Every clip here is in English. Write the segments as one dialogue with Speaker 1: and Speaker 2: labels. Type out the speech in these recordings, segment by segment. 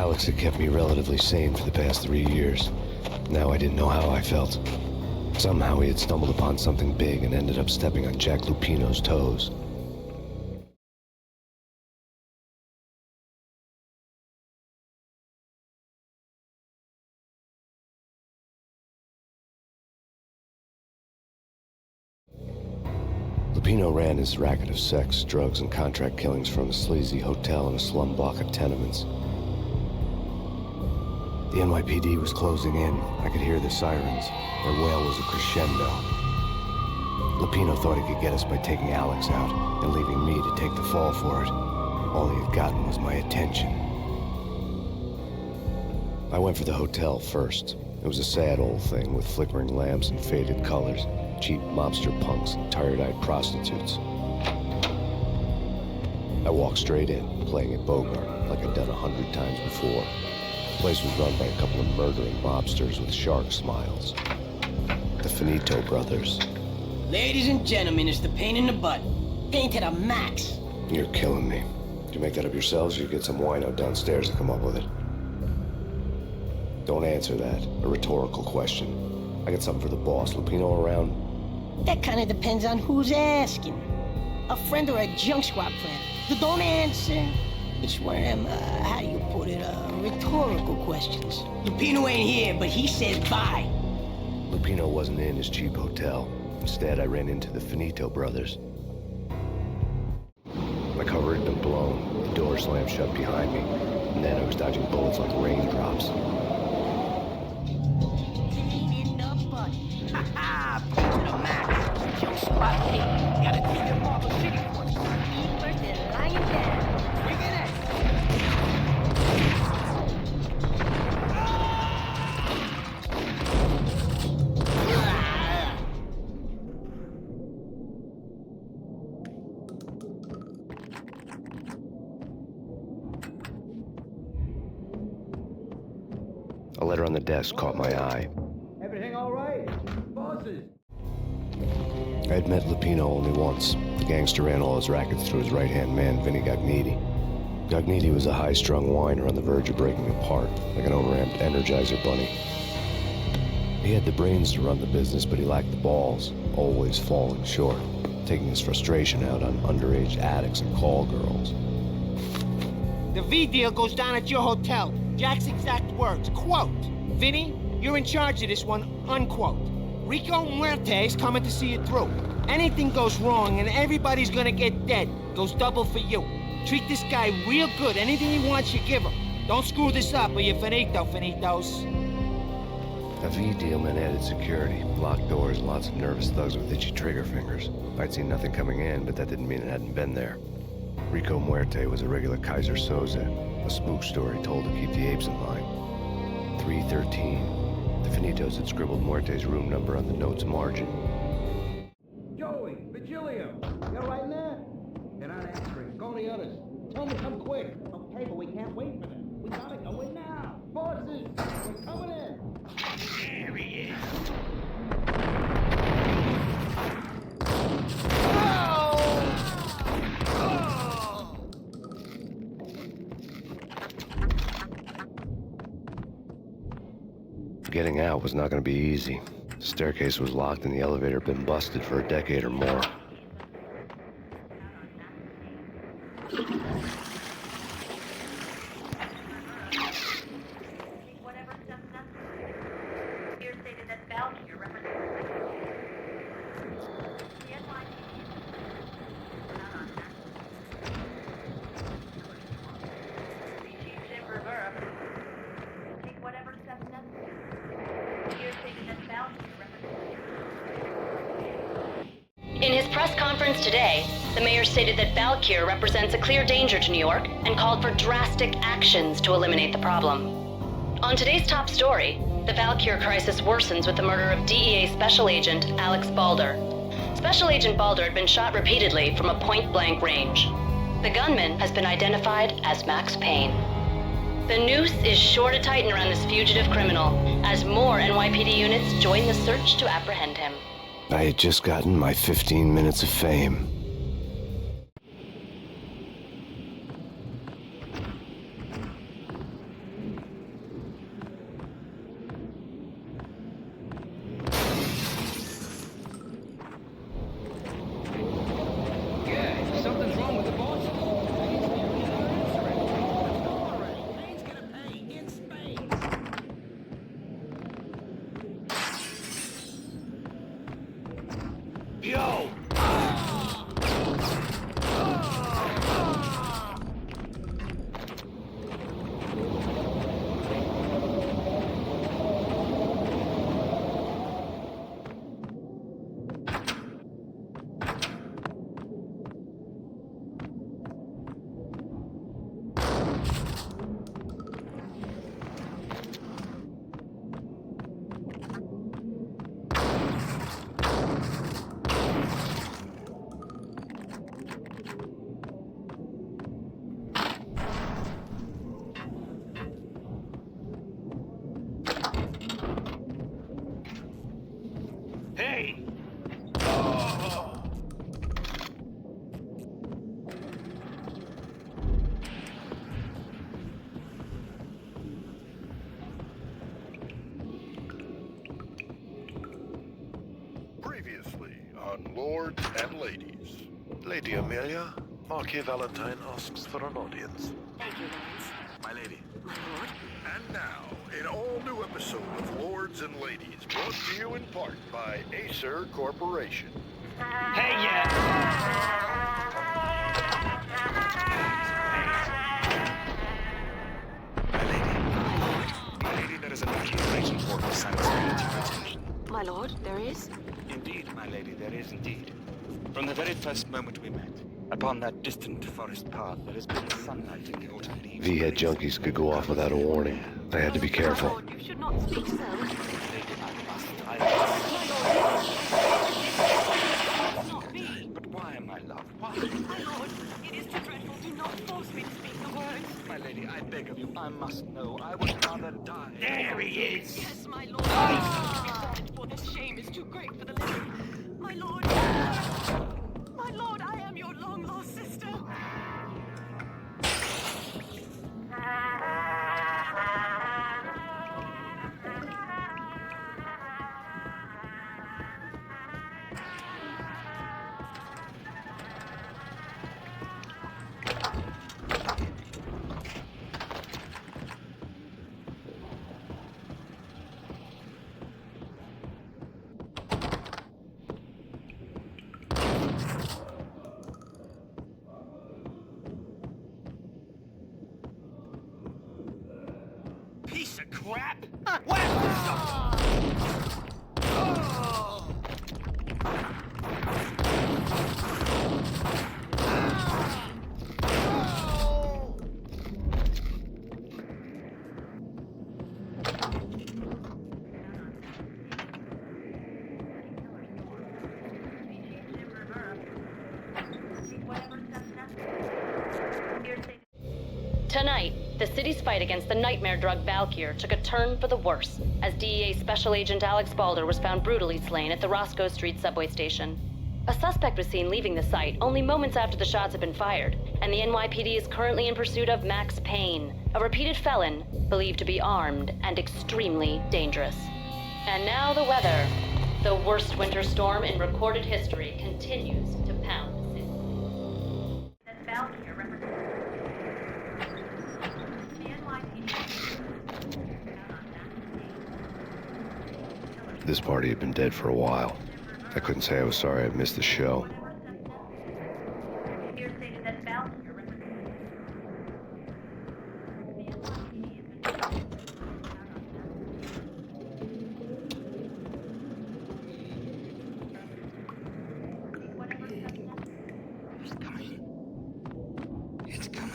Speaker 1: Alex had kept me relatively sane for the past 3 years. Now I didn't know how I felt. Somehow he had stumbled upon something big and ended up stepping on Jack Lupino's toes. Lupino ran his racket of sex, drugs, and contract killings from a sleazy hotel in a slum block of tenements. The NYPD was closing in. I could hear the sirens. Their wail was a crescendo. Lupino thought he could get us by taking Alex out and leaving me to take the fall for it. All he had gotten was my attention. I went for the hotel first. It was a sad old thing with flickering lamps and faded colors, cheap mobster punks and tired-eyed prostitutes. I walked straight in, playing it Bogart like I'd done 100 times before. The place was run by a couple of murdering mobsters with shark smiles. The Finito Brothers.
Speaker 2: Ladies and gentlemen, it's the Payne in the butt. Payne to the max.
Speaker 1: You're killing me. Did you make that up yourselves, or you get some wino downstairs to come up with it? Don't answer that. A rhetorical question. I got something for the boss. Lupino around?
Speaker 2: That kind of depends on who's asking. A friend or a junk squad plan. Don't answer. It's one of them, how do you put it, rhetorical questions. Lupino ain't here, but he says bye.
Speaker 1: Lupino wasn't in his cheap hotel. Instead, I ran into the Finito Brothers. My cover had been blown. The door slammed shut behind me. And then I was dodging bullets like raindrops.
Speaker 2: Ha-ha! Payne to the max. Junk squad Payne. Gotta take your Marble City for it. Eat first and lying down. Look at that.
Speaker 1: A letter on the desk caught my eye.
Speaker 3: Everything all right? Bosses?
Speaker 1: I had met Lupino only once. The gangster ran all his rackets through his right-hand man, Vinny Gagniti. Gagniti was a high-strung whiner on the verge of breaking apart, like an overamped Energizer bunny. He had the brains to run the business, but he lacked the balls, always falling short, taking his frustration out on underage addicts and call girls.
Speaker 4: The V deal goes down at your hotel. Jack's exact words, quote, "Vinny, you're in charge of this one," unquote. "Rico Muerte is coming to see it through. Anything goes wrong and everybody's gonna get dead. Goes double for you. Treat this guy real good. Anything he wants, you give him. Don't screw this up or you're finito, finitos."
Speaker 1: A V deal meant added security, locked doors, lots of nervous thugs with itchy trigger fingers. I'd seen nothing coming in, but that didn't mean it hadn't been there. Rico Muerte was a regular Kaiser Soze, a spook story told to keep the apes in line. 313. The Finitos had scribbled Muerte's room number on the note's margin.
Speaker 3: Joey, Vigilio, you all right in there? They're not answering. Go to the others. Tell them to come quick. Okay, but we can't wait for them. We gotta go in now. Bosses, we're coming in.
Speaker 4: There he is.
Speaker 1: Getting out was not going to be easy. The staircase was locked and the elevator had been busted for a decade or more.
Speaker 5: In his press conference today, the mayor stated that Valkyr represents a clear danger to New York and called for drastic actions to eliminate the problem. On today's top story, the Valkyr crisis worsens with the murder of DEA Special Agent Alex Balder. Special Agent Balder had been shot repeatedly from a point-blank range. The gunman has been identified as Max Payne. The noose is sure to tighten around this fugitive criminal as more NYPD units join the search to apprehend him.
Speaker 1: I had just gotten my 15 minutes of fame.
Speaker 6: on, lords and ladies.
Speaker 1: Lady Amelia, Marquis Valentine asks for an audience.
Speaker 7: Thank you, Lawrence.
Speaker 6: My lady.
Speaker 7: My lord.
Speaker 6: And now, an all-new episode of Lords and Ladies, brought to you in part by Acer Corporation.
Speaker 4: Hey,
Speaker 8: My lady, there is an accusation for the sense to your attention.
Speaker 7: My lord, there is?
Speaker 8: Indeed, my lady, there is indeed. From the very first moment we met, upon that distant forest path, there has been sunlight in the autumn leaves.
Speaker 1: V-head junkies could go off without a warning. I had to be careful.
Speaker 7: My lord, you should not speak so.
Speaker 8: Lady, I must.
Speaker 7: Not me.
Speaker 8: But why, my love? Why?
Speaker 7: My lord, it is too dreadful. Do not force me to speak the words.
Speaker 8: My lady, I beg of you, I must know. I would rather die.
Speaker 4: There he is!
Speaker 7: Yes, my lord. For this shame is too great for the living. My lord. My lord, I am your long-lost sister.
Speaker 4: Piece of crap! Where's the stuff?
Speaker 5: Tonight, the city's fight against the nightmare drug Valkyr took a turn for the worse, as DEA Special Agent Alex Balder was found brutally slain at the Roscoe Street subway station. A suspect was seen leaving the site only moments after the shots had been fired, and the NYPD is currently in pursuit of Max Payne, a repeated felon, believed to be armed and extremely dangerous. And now the weather. The worst winter storm in recorded history continues to pound the city. Valkyr represents the NYPD.
Speaker 1: This party had been dead for a while. I couldn't say I was sorry I missed the show.
Speaker 8: It's coming.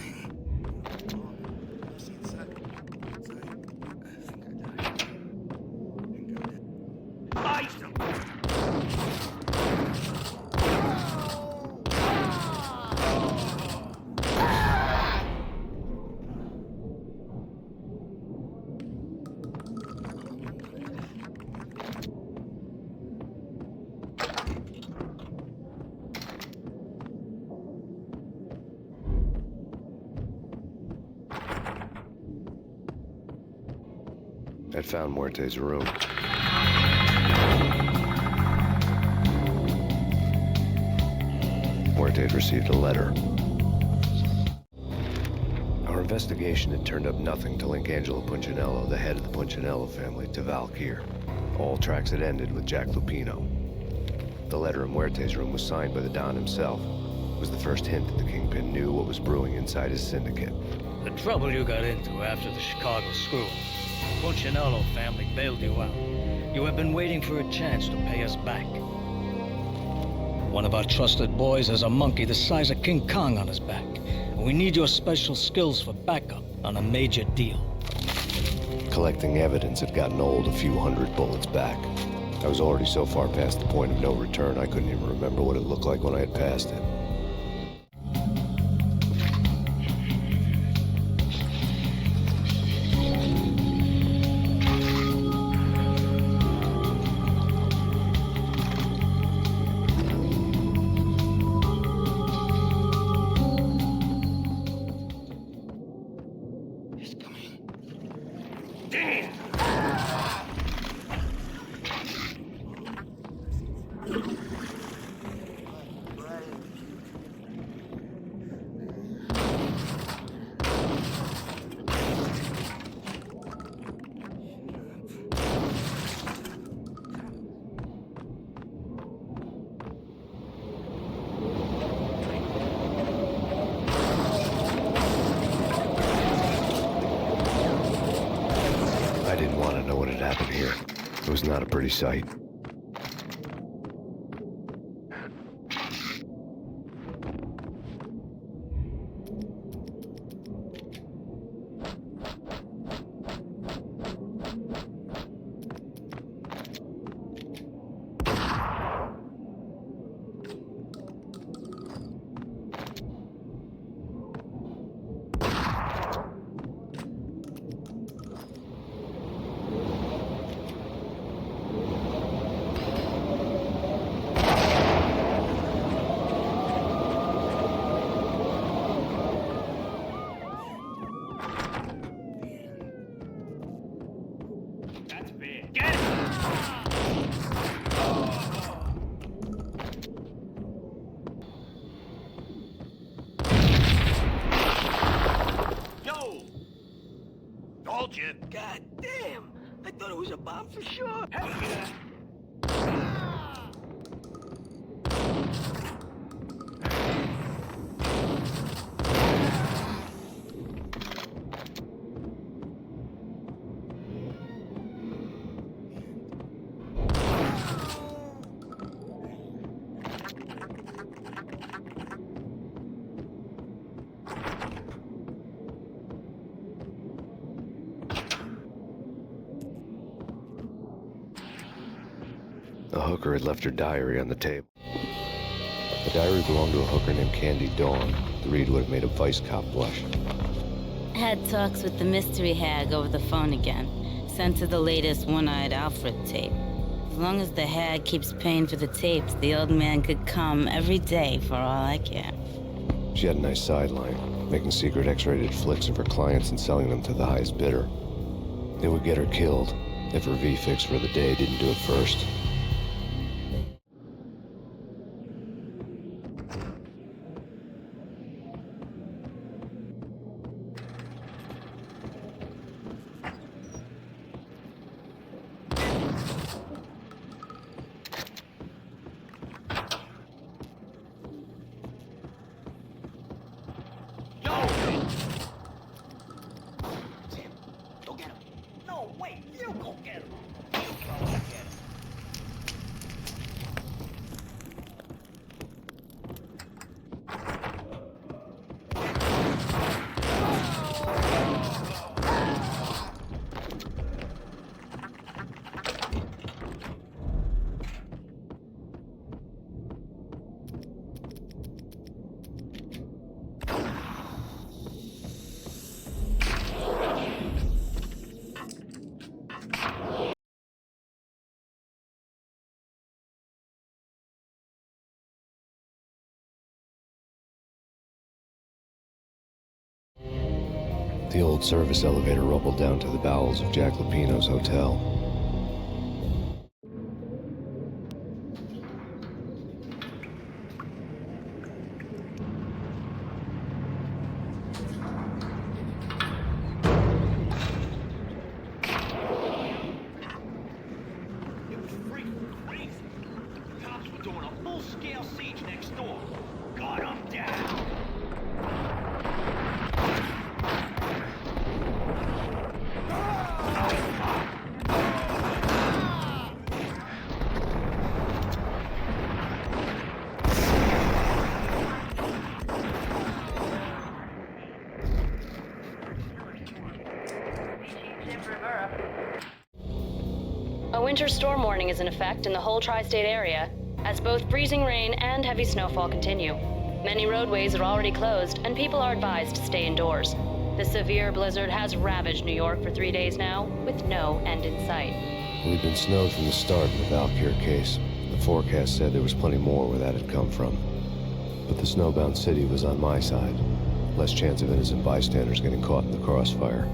Speaker 1: I'd found Muerte's room. Muerte had received a letter. Our investigation had turned up nothing to link Angelo Punchinello, the head of the Punchinello family, to Valkyr. All tracks had ended with Jack Lupino. The letter in Muerte's room was signed by the Don himself. It was the first hint that the Kingpin knew what was brewing inside his syndicate.
Speaker 9: The trouble you got into after the Chicago screw. Punchinello family bailed you out. You have been waiting for a chance to pay us back. One of our trusted boys has a monkey the size of King Kong on his back. And we need your special skills for backup on a major deal.
Speaker 1: Collecting evidence had gotten old a few hundred bullets back. I was already so far past the point of no return, I couldn't even remember what it looked like when I had passed it. happened here. It was not a pretty sight.
Speaker 3: Told you.
Speaker 2: God damn! I thought it was a bomb for sure.
Speaker 3: Hell yeah.
Speaker 1: The hooker had left her diary on the table. The diary belonged to a hooker named Candy Dawn. The read would have made a vice cop blush.
Speaker 10: Had talks with the mystery hag over the phone again. Sent her the latest One-Eyed Alfred tape. As long as the hag keeps paying for the tapes, the old man could come every day for all I care.
Speaker 1: She had a nice sideline, making secret X-rated flicks of her clients and selling them to the highest bidder. It would get her killed if her V-fix for the day didn't do it first. The old service elevator rumbled down to the bowels of Jack Lupino's hotel.
Speaker 3: It was freaking crazy. The cops were doing a full-scale siege next door. God, I'm down.
Speaker 5: A winter storm warning is in effect in the whole tri-state area, as both freezing rain and heavy snowfall continue. Many roadways are already closed, and people are advised to stay indoors. The severe blizzard has ravaged New York for 3 days now, with no end in sight.
Speaker 1: We'd been snowed from the start in the Valkyr case. The forecast said there was plenty more where that had come from. But the snowbound city was on my side. Less chance of innocent bystanders getting caught in the crossfire.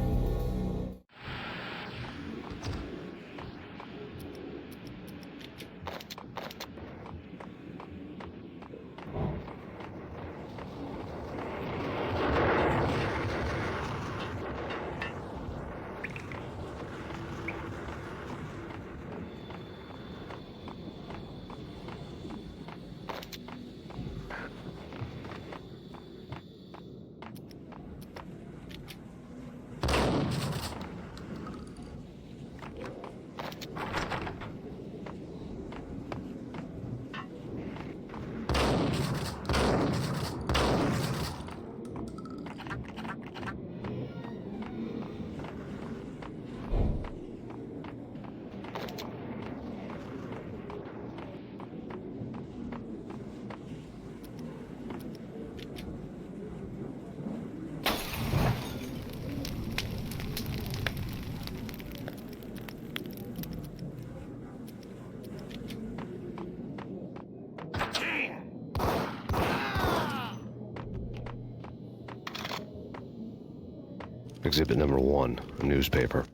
Speaker 1: Exhibit number 1, a newspaper.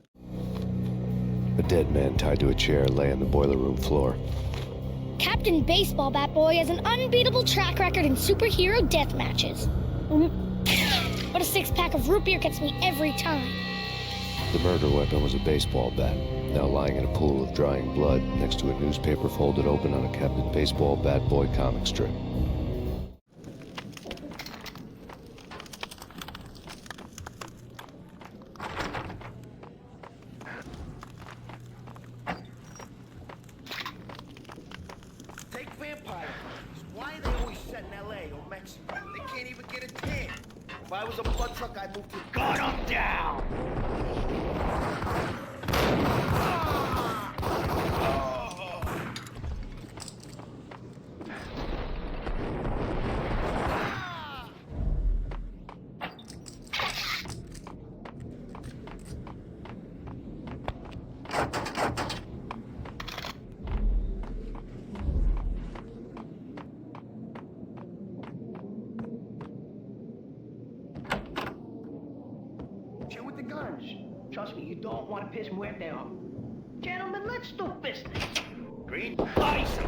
Speaker 1: A dead man tied to a chair lay on the boiler room floor.
Speaker 11: Captain Baseball Bat Boy has an unbeatable track record in superhero death matches. But a 6-pack of root beer gets me every time.
Speaker 1: The murder weapon was a baseball bat, now lying in a pool of drying blood next to a newspaper folded open on a Captain Baseball Bat Boy comic strip.
Speaker 3: Take vampire movies. Why are they always set in LA or Mexico? They can't even get a tan. If I was a bloodsucker, I'd move to gun 'em down! Chill with the guns. Trust me, you don't want to piss Muerte off. Gentlemen, let's do business. Green? Ice!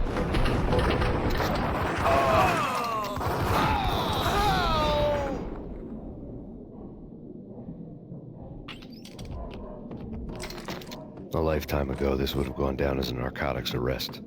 Speaker 1: A lifetime ago, this would have gone down as a narcotics arrest.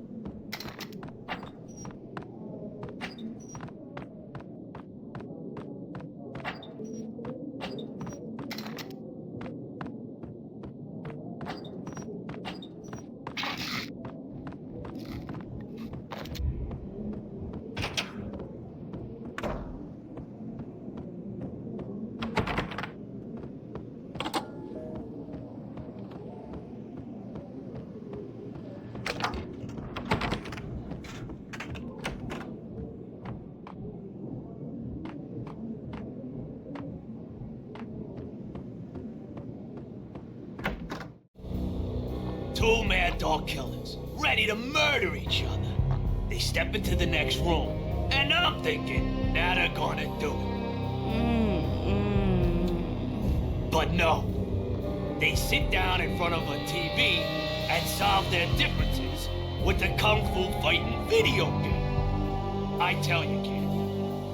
Speaker 12: Two mad dog killers, ready to murder each other. They step into the next room, and I'm thinking, now they're gonna do it. But no. They sit down in front of a TV and solve their differences with the Kung Fu fighting video game. I tell you, kid,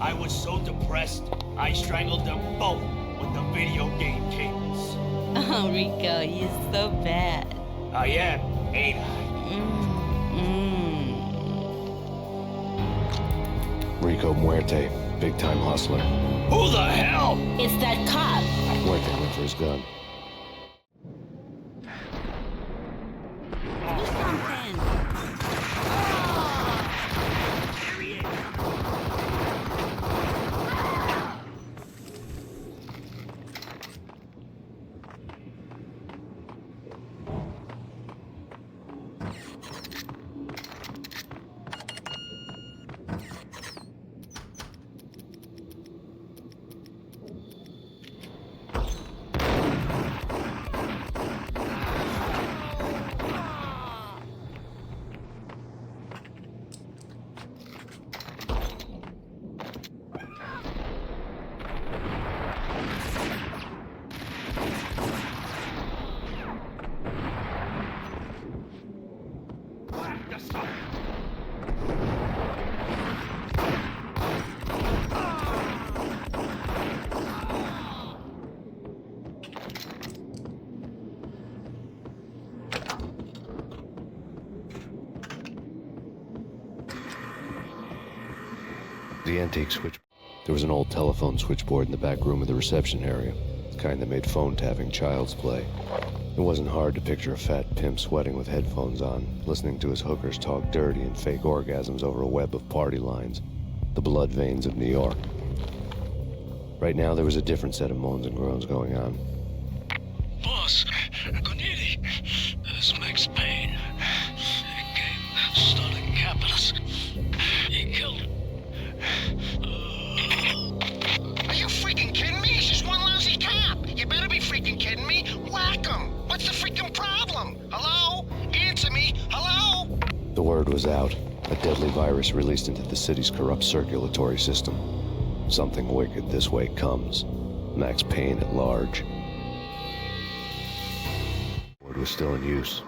Speaker 12: I was so depressed, I strangled them both with the video game cables.
Speaker 10: Oh, Rico, you're so bad.
Speaker 12: I am, ain't I?
Speaker 1: Rico Muerte, big-time hustler.
Speaker 12: Who the hell?
Speaker 10: It's that cop.
Speaker 1: Muerte went for his gun.
Speaker 10: Do something.
Speaker 1: The antique switch. There was an old telephone switchboard in the back room of the reception area, the kind that made phone tapping child's play. It wasn't hard to picture a fat pimp sweating with headphones on, listening to his hookers talk dirty and fake orgasms over a web of party lines, the blood veins of New York. Right now, there was a different set of moans and groans going on.
Speaker 9: Boss, Gonidi, this Max Payne. He came, started capping us. He killed him.
Speaker 3: Are you freaking kidding me? He's just one lousy cop. You better be freaking kidding me. Whack him. What's the freaking problem? Hello? Answer me. Hello?
Speaker 1: The word was out. A deadly virus released into the city's corrupt circulatory system. Something wicked this way comes. Max Payne at large. was still in use.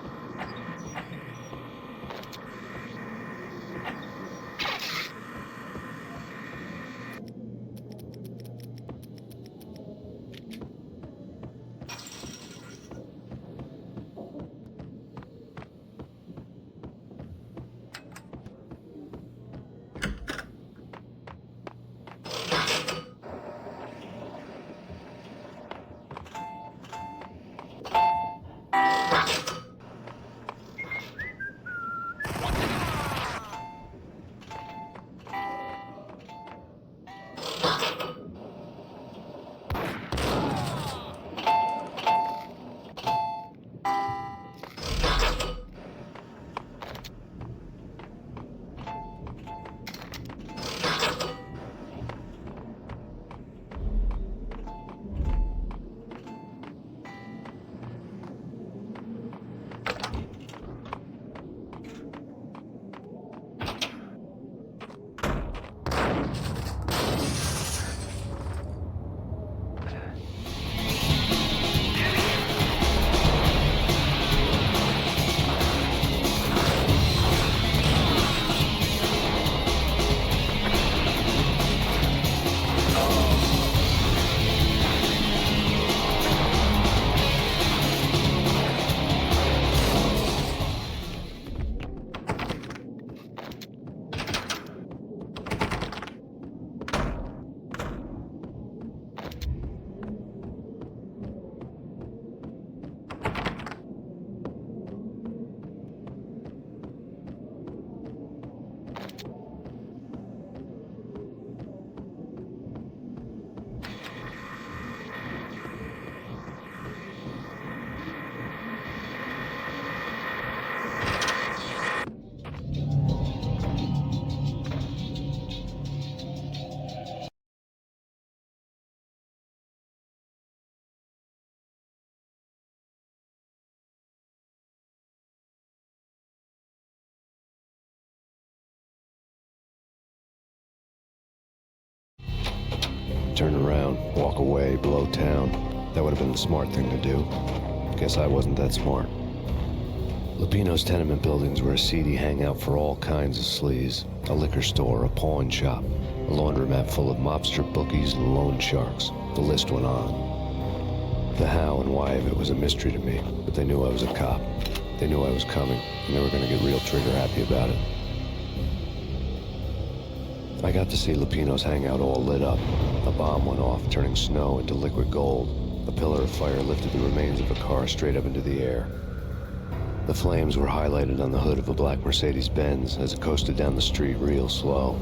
Speaker 1: Turn around, walk away, blow town. That would have been the smart thing to do. Guess I wasn't that smart. Lupino's tenement buildings were a seedy hangout for all kinds of sleaze. A liquor store, a pawn shop, a laundromat full of mobster bookies and loan sharks. The list went on. The how and why of it was a mystery to me, but they knew I was a cop. They knew I was coming, and they were going to get real trigger happy about it. I got to see Lupino's hangout all lit up. A bomb went off, turning snow into liquid gold. A pillar of fire lifted the remains of a car straight up into the air. The flames were highlighted on the hood of a black Mercedes-Benz as it coasted down the street real slow,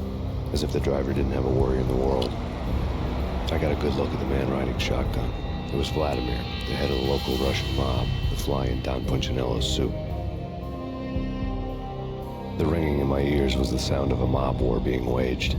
Speaker 1: as if the driver didn't have a worry in the world. I got a good look at the man riding shotgun. It was Vladimir, the head of the local Russian mob, the fly in Don Punchinello's soup. The ringing in my ears was the sound of a mob war being waged.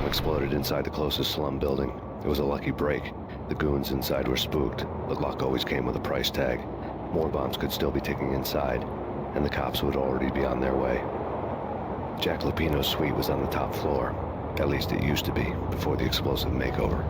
Speaker 1: Exploded inside the closest slum building. It was a lucky break. The goons inside were spooked, but luck always came with a price tag. More bombs could still be ticking inside, and the cops would already be on their way. Jack Lupino's suite was on the top floor. At least it used to be, before the explosive makeover.